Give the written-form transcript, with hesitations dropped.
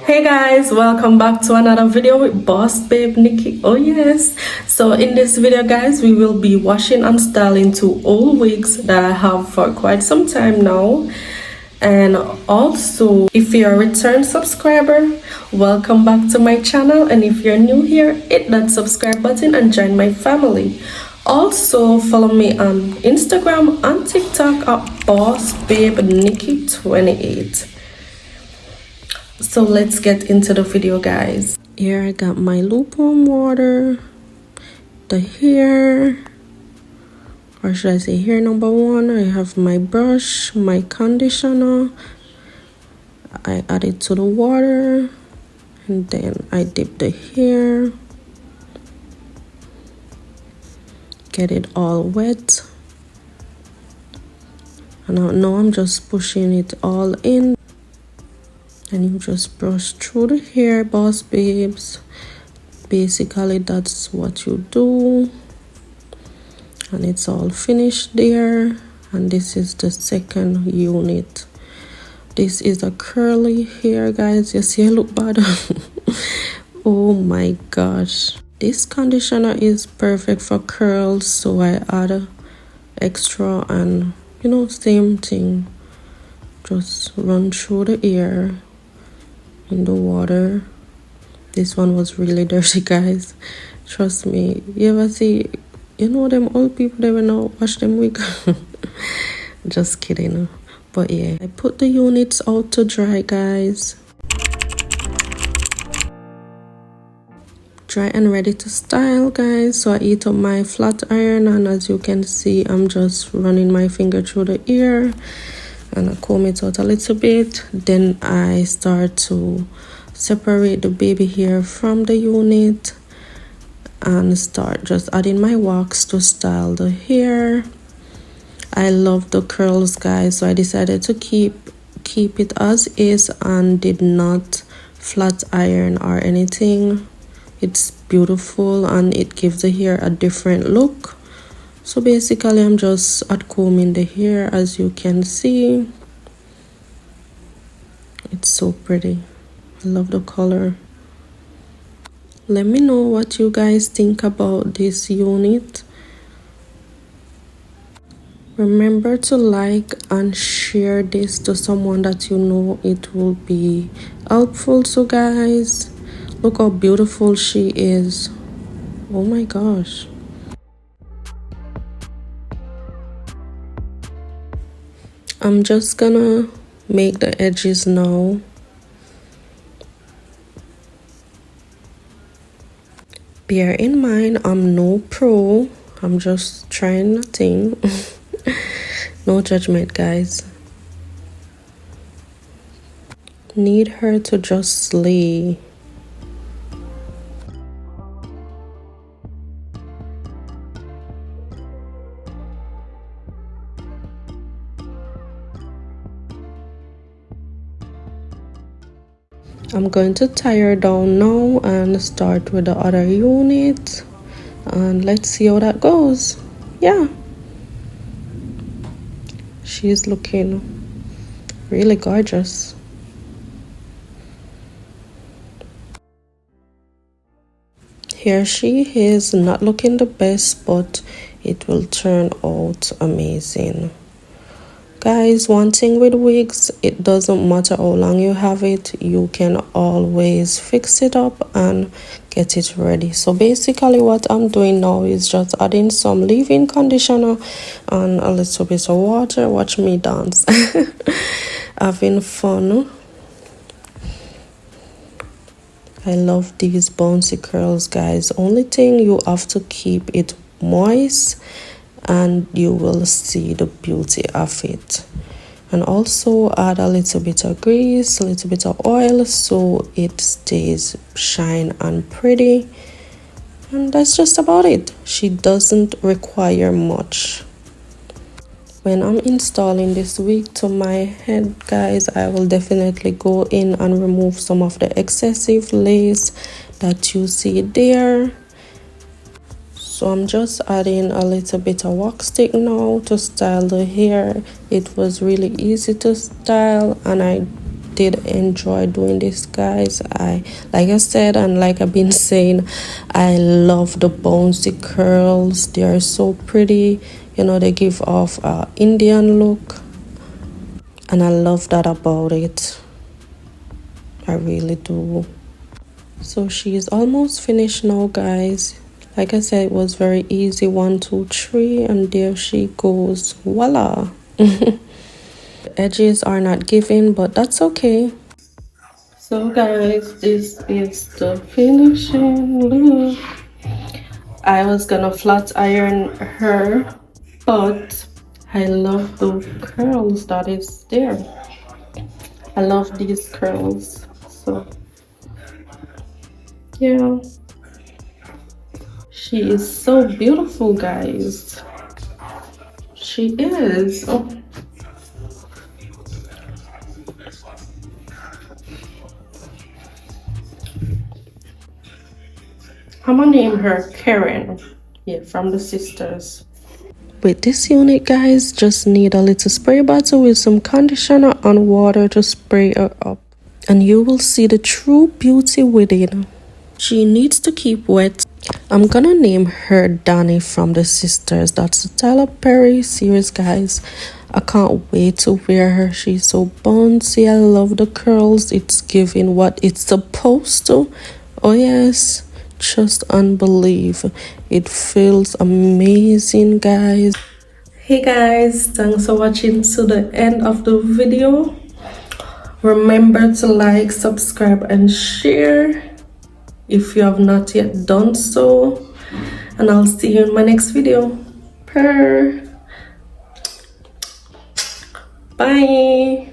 Hey guys, welcome back to another video with Boss Babe Nikki. Oh yes, so in this video guys, we will be washing and styling two old wigs that I have for quite some time now. And also, if you're a return subscriber, welcome back to my channel. And if you're new here, hit that subscribe button and join my family. Also, follow me on Instagram and TikTok at Boss Babe Nikki 28. So let's get into the video guys. Here I got my lukewarm water, the hair, or should I say hair number one. I have my brush, my conditioner. I add it to the water and then I dip the hair, get it all wet, and now I'm just pushing it all in. And you just brush through the hair, boss babes. Basically that's what you do, and it's all finished there. And this is the second unit. This is a curly hair guys. You see I look bad. Oh my gosh, this conditioner is perfect for curls, so I add extra, and same thing, just run through the hair in the water. This one was really dirty guys, trust me. You ever see them old people, they will not wash them wig. Just kidding, but yeah, I put the units out to dry guys, dry and ready to style guys. So I heat up my flat iron, and as you can see, I'm just running my finger through the hair and I comb it out a little bit. Then I start to separate the baby hair from the unit and start just adding my wax to style the hair. I love the curls guys, so I decided to keep it as is and did not flat iron or anything. It's beautiful and it gives the hair a different look. So basically I'm just combing the hair, as you can see. It's so pretty. I love the color. Let me know what you guys think about this unit. Remember to like and share this to someone that you know it will be helpful. So guys, look how beautiful she is. Oh my gosh. I'm just gonna make the edges now. Bear in mind, I'm no pro. I'm just trying a thing. No judgment, guys. Need her to just slay. I'm going to tie her down now and start with the other unit, and let's see how that goes. Yeah, she's looking really gorgeous. Here she is, not looking the best, but it will turn out amazing. Guys, one thing with wigs, it doesn't matter how long you have it, you can always fix it up and get it ready. So basically what I'm doing now is just adding some leave-in conditioner and a little bit of water. Watch me dance. Having fun. I love these bouncy curls guys. Only thing, you have to keep it moist and you will see the beauty of it. And also add a little bit of grease, a little bit of oil, so it stays shine and pretty. And that's just about it. She doesn't require much. When I'm installing this wig to my head guys, I will definitely go in and remove some of the excessive lace that you see there. So I'm just adding a little bit of wax stick now to style the hair. It was really easy to style and I did enjoy doing this, guys. Like I said, and like I've been saying, I love the bouncy curls. They are so pretty, you know, they give off a Indian look, and I love that about it. I really do. So she is almost finished now, guys. Like I said, it was very easy. 1 2 3, and there she goes. Voila. The edges are not giving, but that's okay. So guys, this is the finishing look. I was gonna flat iron her, but I love the curls that is there. I love these curls. So yeah, she is so beautiful, guys. She is. Oh. I'm gonna name her Karen. Yeah, from the sisters. With this unit, guys, just need a little spray bottle with some conditioner and water to spray her up, and you will see the true beauty within. She needs to keep wet. I'm gonna name her Danny from the sisters. That's the Tyler Perry series, guys. I can't wait to wear her. She's so bouncy. I love the curls. It's giving what it's supposed to. Oh yes, just unbelievable. It feels amazing, guys. Hey guys, thanks for watching to the end of the video. Remember to like, subscribe and share if you have not yet done so, and I'll see you in my next video. Bye.